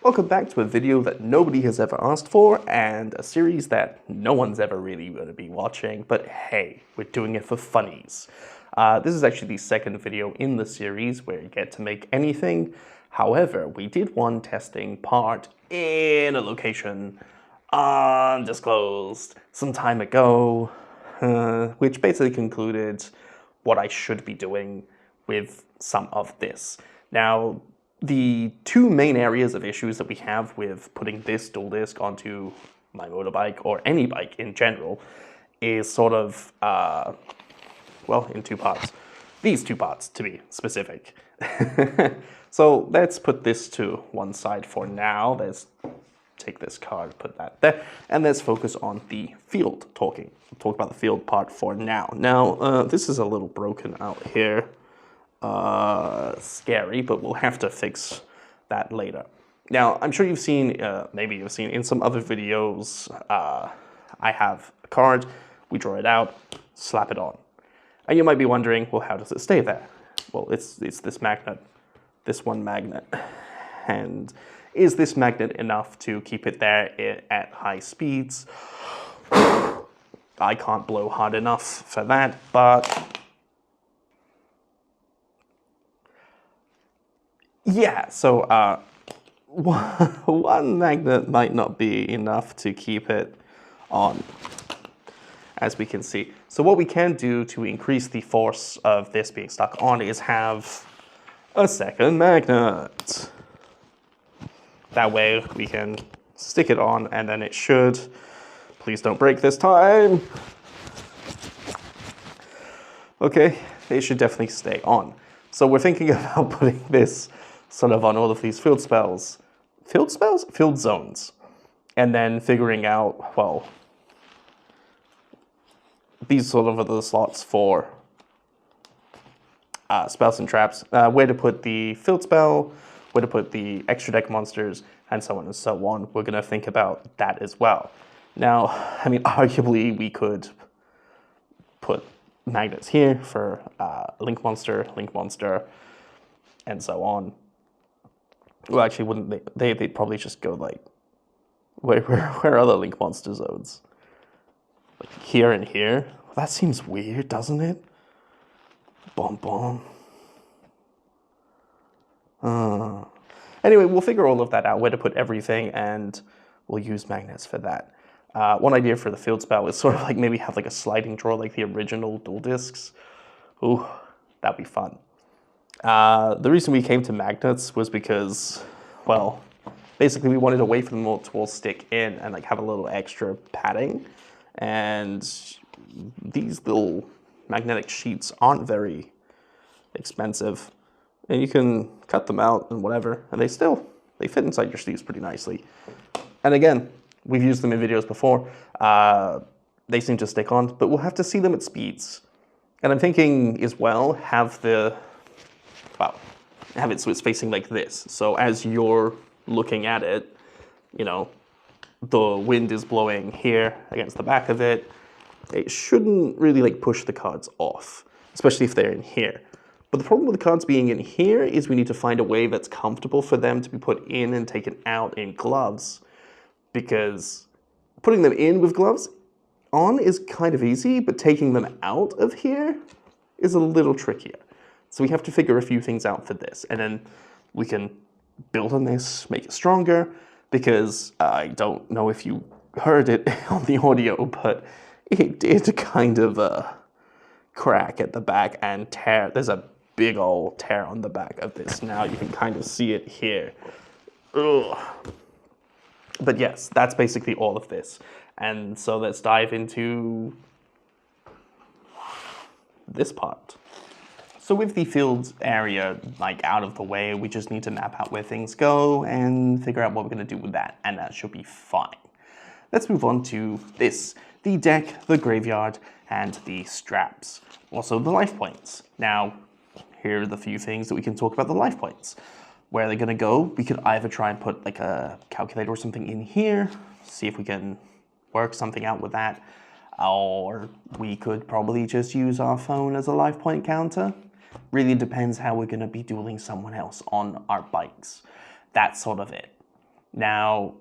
Welcome back to a video that nobody has ever asked for, and a series that no one's ever really going to be watching, but hey, we're doing it for funnies. This is actually the second video in the series where you get to make anything. However, we did one testing part in a location undisclosed some time ago, which basically concluded what I should be doing with some of this. Now, the two main areas of issues that we have with putting this dual disc onto my motorbike, or any bike in general, is sort of, well, in two parts. These two parts, to be specific. So let's put this to one side for now. Let's take this card, put that there, and let's focus on the field talking. We'll talk about the field part for now. Now, this is a little broken out here. Scary, but we'll have to fix that later. Now, I'm sure you've seen, maybe you've seen in some other videos, I have a card, we draw it out, slap it on. And you might be wondering, well, how does it stay there? Well, it's this magnet, this one magnet. And is this magnet enough to keep it there at high speeds? I can't blow hard enough for that, but yeah, so one magnet might not be enough to keep it on, as we can see. So what we can do to increase the force of this being stuck on is have a second magnet. That way we can stick it on and then it should, please don't break this time. Okay, it should definitely stay on. So we're thinking about putting this sort of on all of these field spells. Field spells? Field zones. And then figuring out, well, these sort of are the slots for spells and traps, where to put the field spell, where to put the extra deck monsters, and so on and so on. We're going to think about that as well. Now, I mean, arguably we could put magnets here for link monster, and so on. Well, actually, wouldn't they'd probably just go like, where are the link monster zones? Like here and here? Well, that seems weird, doesn't it? Bom bom. Anyway, we'll figure all of that out, where to put everything, and we'll use magnets for that. One idea for the field spell is sort of like maybe have like a sliding drawer like the original dual discs. Ooh, that'd be fun. The reason we came to magnets was because, well, basically we wanted a way for them all to all stick in and like have a little extra padding. And these little magnetic sheets aren't very expensive. And you can cut them out and whatever, and they fit inside your sleeves pretty nicely. And again, we've used them in videos before. They seem to stick on, but we'll have to see them at speeds. And I'm thinking as well, have it so it's facing like this. So as you're looking at it, you know, the wind is blowing here against the back of it. It shouldn't really like push the cards off, especially if they're in here. But the problem with the cards being in here is we need to find a way that's comfortable for them to be put in and taken out in gloves, because putting them in with gloves on is kind of easy, but taking them out of here is a little trickier. So we have to figure a few things out for this, and then we can build on this, make it stronger, because I don't know if you heard it on the audio, but it did kind of crack at the back and tear. There's a big old tear on the back of this now. You can kind of see it here. Ugh. But yes, that's basically all of this. And so let's dive into this part. So with the field area like out of the way, we just need to map out where things go and figure out what we're going to do with that, and that should be fine. Let's move on to this, the deck, the graveyard, and the straps. Also the life points. Now, here are the few things that we can talk about the life points. Where are they going to go? We could either try and put like a calculator or something in here, see if we can work something out with that, or we could probably just use our phone as a life point counter. Really depends how we're going to be dueling someone else on our bikes. That's sort of it. Now,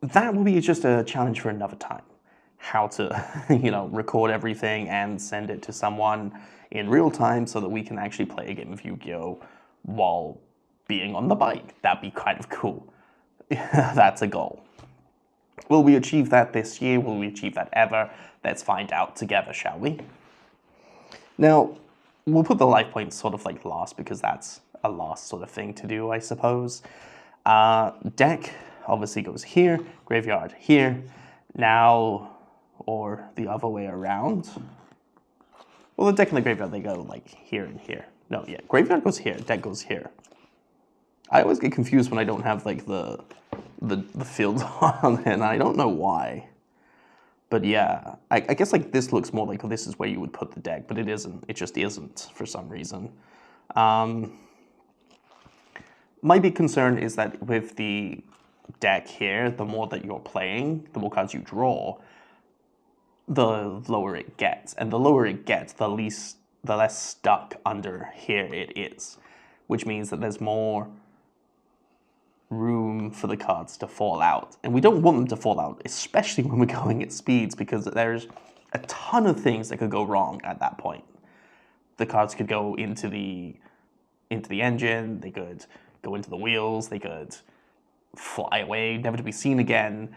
that will be just a challenge for another time. How to, record everything and send it to someone in real time so that we can actually play a game of Yu-Gi-Oh! While being on the bike. That'd be kind of cool. That's a goal. Will we achieve that this year? Will we achieve that ever? Let's find out together, shall we? Now, we'll put the life points sort of like last because that's a last sort of thing to do, I suppose. Deck obviously goes here, graveyard here. Now, or the other way around. Well, the deck and the graveyard, they go like here and here. No, yeah, graveyard goes here, deck goes here. I always get confused when I don't have like the fields on, and I don't know why. But yeah, I guess like this looks more like this is where you would put the deck, but it isn't. It just isn't for some reason. My big concern is that with the deck here, the more that you're playing, the more cards you draw, the lower it gets. And the lower it gets, the less stuck under here it is. Which means that there's more room for the cards to fall out. And we don't want them to fall out, especially when we're going at speeds, because there's a ton of things that could go wrong at that point. The cards could go into the engine, they could go into the wheels, they could fly away, never to be seen again.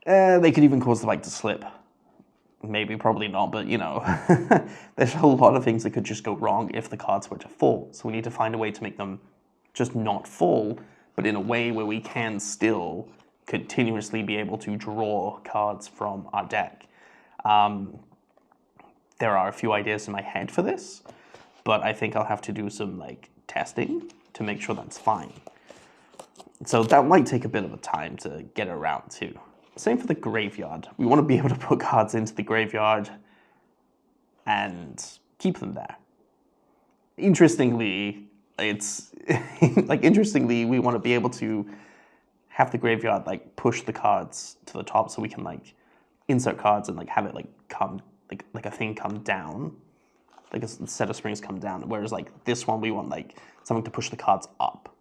They could even cause the bike to slip. Maybe, probably not, but there's a lot of things that could just go wrong if the cards were to fall. So we need to find a way to make them just not fall, but in a way where we can still continuously be able to draw cards from our deck. There are a few ideas in my head for this, but I think I'll have to do some testing to make sure that's fine. So that might take a bit of a time to get around to. Same for the graveyard. We want to be able to put cards into the graveyard and keep them there. Interestingly, it's interestingly, we want to be able to have the graveyard push the cards to the top so we can insert cards and have it come a thing come down, like a set of springs come down. Whereas this one, we want something to push the cards up.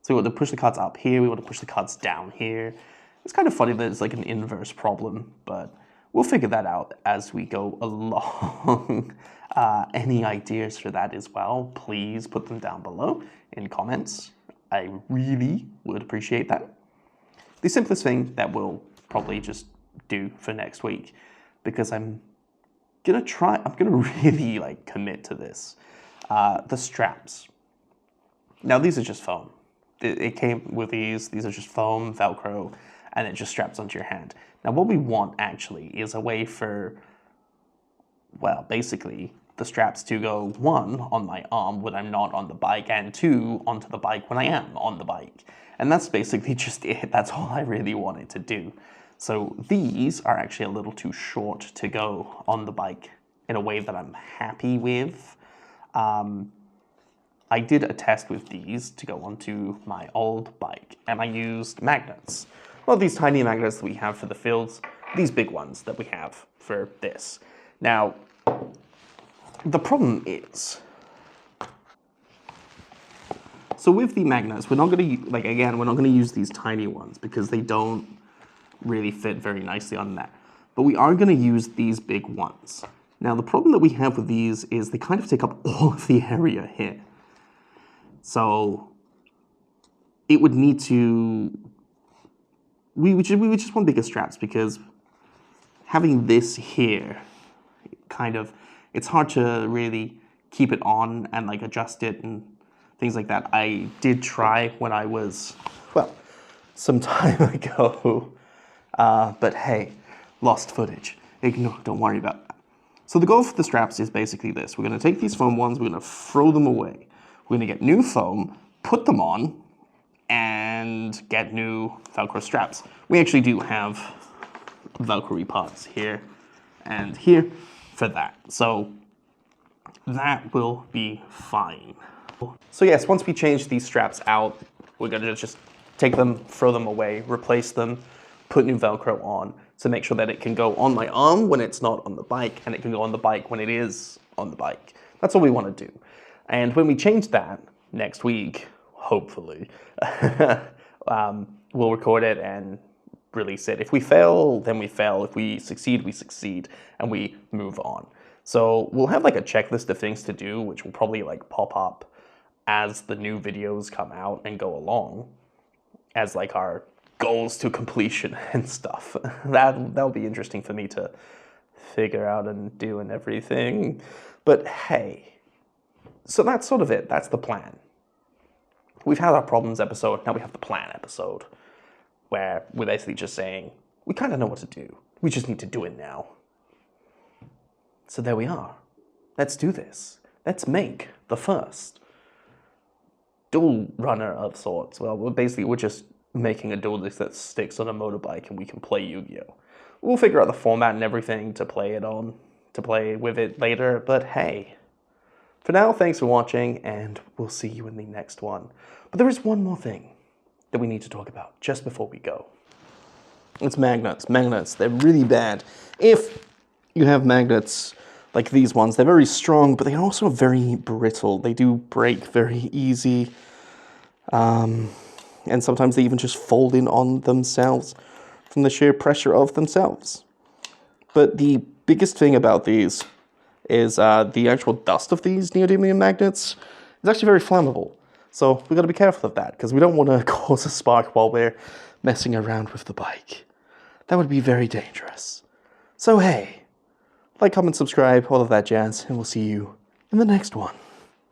So we want to push the cards up here. We want to push the cards down here. It's kind of funny that it's an inverse problem, but we'll figure that out as we go along. Any ideas for that as well, please put them down below in comments. I really would appreciate that. The simplest thing that we'll probably just do for next week, because I'm gonna really commit to this. The straps. Now these are just foam. It came with these are just foam, Velcro, and it just straps onto your hand. Now what we want actually is a way for, well, basically the straps to go, 1, on my arm when I'm not on the bike, and 2, onto the bike when I am on the bike. And that's basically just it. That's all I really wanted to do. So these are actually a little too short to go on the bike in a way that I'm happy with. I did a test with these to go onto my old bike, and I used magnets. Well, these tiny magnets that we have for the fields, these big ones that we have for this. Now, the problem is, so with the magnets, we're not going to, again, we're not going to use these tiny ones because they don't really fit very nicely on that. But we are going to use these big ones. Now, the problem that we have with these is they kind of take up all of the area here. So it would need to, we would just want bigger straps, because having this here, kind of, it's hard to really keep it on and adjust it and things like that. I did try when I was, well, some time ago, but hey, lost footage. Ignore, don't worry about that. So the goal for the straps is basically this. We're going to take these foam ones, we're going to throw them away. We're going to get new foam, put them on, and get new Velcro straps. We actually do have Velcro pods here and here for that. So that will be fine. So yes, once we change these straps out, we're going to just take them, throw them away, replace them, put new Velcro on to make sure that it can go on my arm when it's not on the bike, and it can go on the bike when it is on the bike. That's all we want to do. And when we change that next week, hopefully, we'll record it and release it. If we fail, then we fail. If we succeed, and we move on. So we'll have like a checklist of things to do, which will probably like pop up as the new videos come out and go along, as like our goals to completion and stuff. That'll be interesting for me to figure out and do and everything. But hey, so that's sort of it. That's the plan. We've had our problems episode, now we have the plan episode, where we're basically just saying, we kind of know what to do. We just need to do it now. So there we are. Let's do this. Let's make the first dual runner of sorts. Well, we're just making a duelist that sticks on a motorbike and we can play Yu-Gi-Oh! We'll figure out the format and everything to play with it later, but hey. For now, thanks for watching, and we'll see you in the next one. But there is one more thing that we need to talk about just before we go. It's magnets. Magnets, they're really bad. If you have magnets like these ones, they're very strong, but they're also very brittle. They do break very easy. And sometimes they even just fold in on themselves from the sheer pressure of themselves. But the biggest thing about these is the actual dust of these neodymium magnets is actually very flammable. So we've got to be careful of that, because we don't want to cause a spark while we're messing around with the bike. That would be very dangerous. So hey, like, comment, subscribe, all of that jazz, and we'll see you in the next one.